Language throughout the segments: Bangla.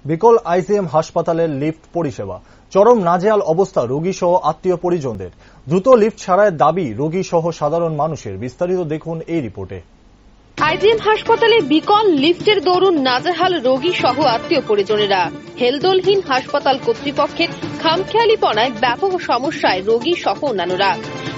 বিকল আইজিএম হাসপাতালের লিফট পরিষেবা, চরম নাজেহাল অবস্থা রোগী সহ আত্মীয় পরিজনদের। দ্রুত লিফট ছাড়ার দাবি রোগী সহ সাধারণ মানুষের। বিস্তারিত দেখুন এই রিপোর্টে। আইজিএম হাসপাতালে বিকল লিফটের দরুন নাজেহাল রোগী সহ আত্মীয় পরিজনেরা। হেলদোলহীন হাসপাতাল কর্তৃপক্ষের খামখেয়ালিপনায় ব্যাপক সমস্যায় রোগী সহ অন্যান্যরা।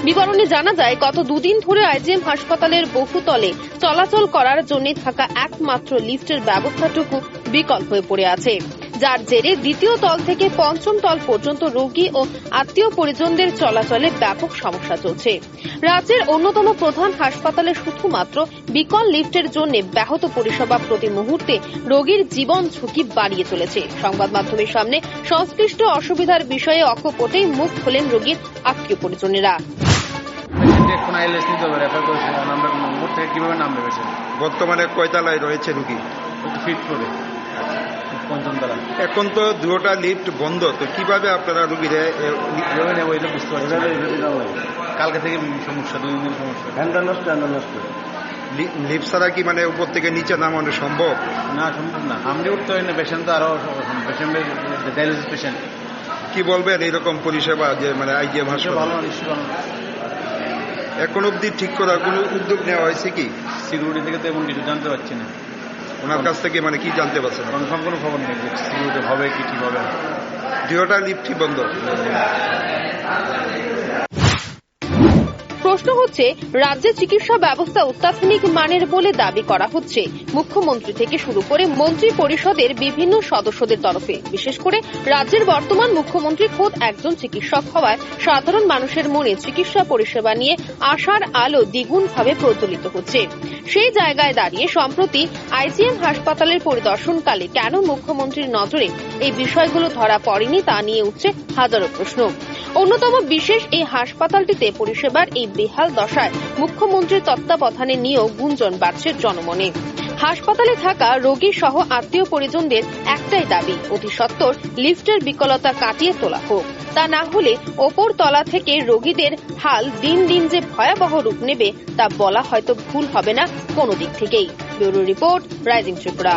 বিবরণে জানা যায়, গত দুদিন ধরে আইজিএম হাসপাতালের বহুতলে চলাচল করার জন্য থাকা একমাত্র লিফটের ব্যবস্থাটুকু বিকল হয়ে পড়ে আছে, যার জেরে দ্বিতীয় তল থেকে পঞ্চম তল পর্যন্ত রোগী ও আত্মীয় পরিজনদের চলাচলে ব্যাপক সমস্যা চলছে। রাজ্যের অন্যতম প্রধান হাসপাতালে শুধুমাত্র বিকল লিফটের জন্য ব্যাহত পরিষেবা প্রতি মুহূর্তে রোগীর জীবন ঝুঁকি বাড়িয়ে চলেছে। সংবাদ মাধ্যমের সামনে সংশ্লিষ্ট অসুবিধার বিষয়ে অকপটেই মুখ খোলেন রোগীর আত্মীয় পরিজনেরা। বর্তমানে কয়তলায় রয়েছে রোগী? এখন তো দুটা লিফট বন্ধ, তো কিভাবে আপনারা রোগীরা বুঝতে পারছি? কালকে থেকে সমস্যা, 2 দিন সমস্যা। লিফট ছাড়া কি মানে উপর থেকে নিচে নামানো সম্ভব? না, সম্ভব না। আমরা উঠতে হয় না, পেশেন্ট তো আরো পেশেন্টের ডায়ালিসিস পেশেন্ট। কি বলবেন এইরকম পরিষেবা যে মানে আইজিএম হাসপাতাল ভালো, নিশ্চয় ভালো। এখন অব্দি ঠিক করার কোনো উদ্যোগ নেওয়া হয়েছে কি? সিকিউরিটি থেকে তো এমন কিছু জানতে পারছি না। ওনার কাছ থেকে মানে কি জানতে পারছেন? কনফার্ম কোনো খবর নেই যে সিকিউরিটি হবে কি ঠিক হবে। দুটা লিফটই বন্ধ। প্রশ্ন হচ্ছে, রাজ্যে চিকিৎসা ব্যবস্থা অত্যাধুনিক মানের বলে দাবি করা হচ্ছে মুখ্যমন্ত্রী থেকে শুরু করে মন্ত্রী পরিষদের বিভিন্ন সদস্যদের তরফে। বিশেষ করে রাজ্যের বর্তমান মুখ্যমন্ত্রী খোদ একজন চিকিৎসক হওয়ায় সাধারণ মানুষের মনে চিকিৎসা পরিষেবা নিয়ে আশার আলো দ্বিগুণভাবে প্রজ্বলিত হচ্ছে। সেই জায়গায় দাঁড়িয়ে সম্প্রতি আইজিএম হাসপাতালের পরিদর্শনকালে কেন মুখ্যমন্ত্রীর নজরে এই বিষয়গুলো ধরা পড়েনি তা নিয়ে উঠছে হাজারো প্রশ্ন। অন্যতম বিশেষ এই হাসপাতালটিতে পরিষেবার এই বেহাল দশায় মুখ্যমন্ত্রীর তত্ত্বাবধানে নিয়েও গুঞ্জন বাড়ছে জনমনে। হাসপাতালে থাকা রোগী সহ আত্মীয় পরিজনদের একটাই দাবি, অতি সত্বর লিফটের বিকলতা কাটিয়ে তোলা হোক। তা না হলে ওপর তলা থেকে রোগীদের হাল দিন দিন যে ভয়াবহ রূপ নেবে তা বলা হয়তো ভুল হবে না কোনো দিক থেকেই। Bureau report, rising Tripura.